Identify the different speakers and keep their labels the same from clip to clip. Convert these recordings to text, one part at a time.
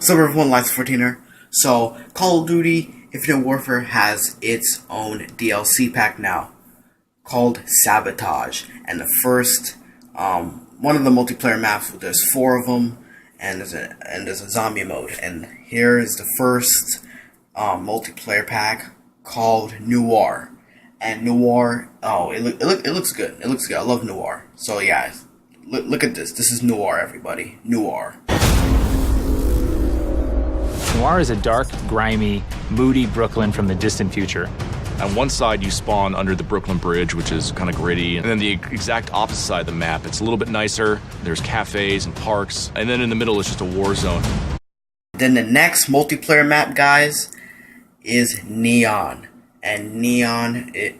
Speaker 1: So everyone likes 14er. So Call of Duty Infinite Warfare has its own DLC pack now called Sabotage, and the first one of the multiplayer maps. There's 4 of them, and there's a zombie mode. And here is the first multiplayer pack called Noir. And Noir, it looks good. It looks good. I love Noir. So yeah, look at this. This is Noir, everybody. Noir.
Speaker 2: Noir is a dark, grimy, moody Brooklyn from the distant future.
Speaker 3: On one side, you spawn under the Brooklyn Bridge, which is kind of gritty. And then the exact opposite side of the map, it's a little bit nicer. There's cafes and parks. And then in the middle, it's just a war zone.
Speaker 1: Then the next multiplayer map, guys, is Nyan. And Nyan,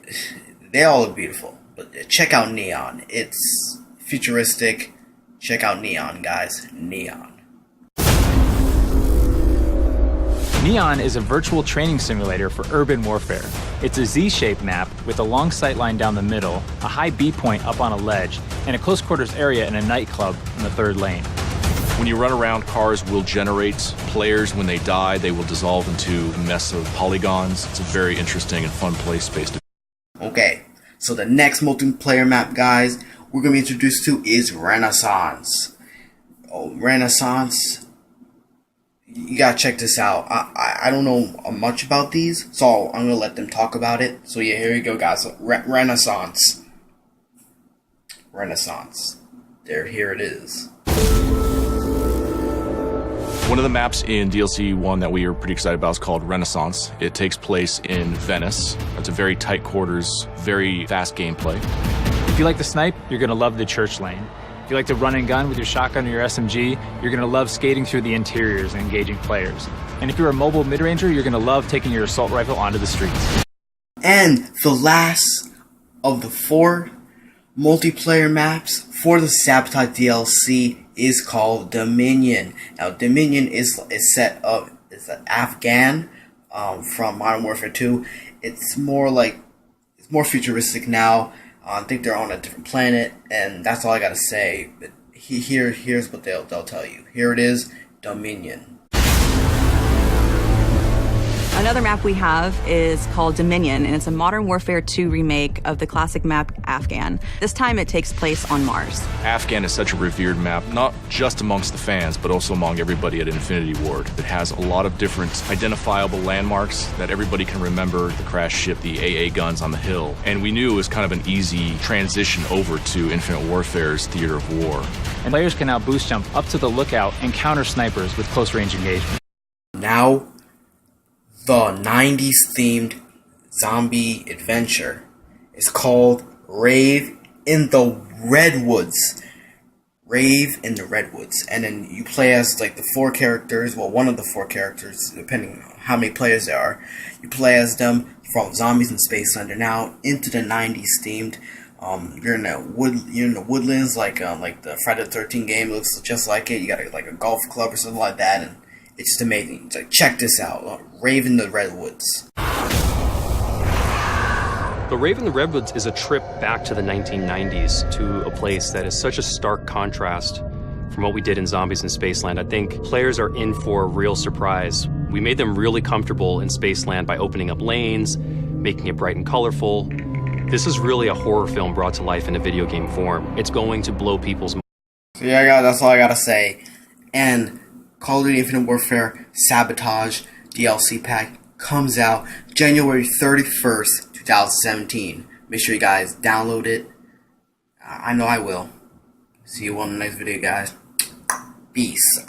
Speaker 1: they all look beautiful. But check out Nyan. It's futuristic. Check out Nyan, guys. Nyan.
Speaker 2: Nyan is a virtual training simulator for urban warfare. It's a Z-shaped map with a long sight line down the middle, a high B point up on a ledge, and a close quarters area in a nightclub in the 3rd lane.
Speaker 3: When you run around, cars will generate players. When they die, they will dissolve into a mess of polygons. It's a very interesting and fun play space.
Speaker 1: Okay, so the next multiplayer map, guys, we're going to be introduced to is Renaissance. Oh, Renaissance. You gotta check this out. I don't know much about these, so I'm gonna let them talk about it. So yeah, here you go, guys. So, Renaissance. Here it is.
Speaker 3: One of the maps in DLC 1 that we are pretty excited about is called Renaissance. It takes place in Venice. It's a very tight quarters, very fast gameplay.
Speaker 2: If you like the snipe, you're gonna love the church lane. If you like to run and gun with your shotgun or your SMG, you're going to love skating through the interiors and engaging players. And if you're a mobile mid-ranger, you're going to love taking your assault rifle onto the streets.
Speaker 1: And the last of the 4 multiplayer maps for the Sabotage DLC is called Dominion. Now, Dominion is set up as an Afghan from Modern Warfare 2. It's more futuristic now. I think they're on a different planet, and that's all I gotta say. But here's what they'll tell you. Here it is, Dominion.
Speaker 4: Another map we have is called Dominion, and it's a Modern Warfare 2 remake of the classic map Afghan. This time it takes place on Mars.
Speaker 3: Afghan is such a revered map, not just amongst the fans, but also among everybody at Infinity Ward. It has a lot of different identifiable landmarks that everybody can remember: the crash ship, the AA guns on the hill. And we knew it was kind of an easy transition over to Infinite Warfare's theater of war.
Speaker 2: And players can now boost jump up to the lookout and counter snipers with close range engagement.
Speaker 1: Now, the 90s themed zombie adventure is called Rave in the Redwoods. Rave in the Redwoods. And then you play as like the 4 characters, well, one of the 4 characters, depending on how many players there are. You play as them from Zombies in Spaceland. They're now into the 90s themed. You're in the woodlands, like the Friday the 13th game. It looks just like it. You got like a golf club or something like that, and it's just amazing. It's like, check this out. Rave in the Redwoods.
Speaker 5: The Rave in the Redwoods is a trip back to the 1990s, to a place that is such a stark contrast from what we did in Zombies in Spaceland. I think players are in for a real surprise. We made them really comfortable in Spaceland by opening up lanes, making it bright and colorful. This is really a horror film brought to life in a video game form. It's going to blow people's minds.
Speaker 1: So yeah, that's all I gotta say. And Call of Duty Infinite Warfare Sabotage DLC pack comes out January 31st, 2017. Make sure you guys download it. I know I will. See you on the next video, guys. Peace.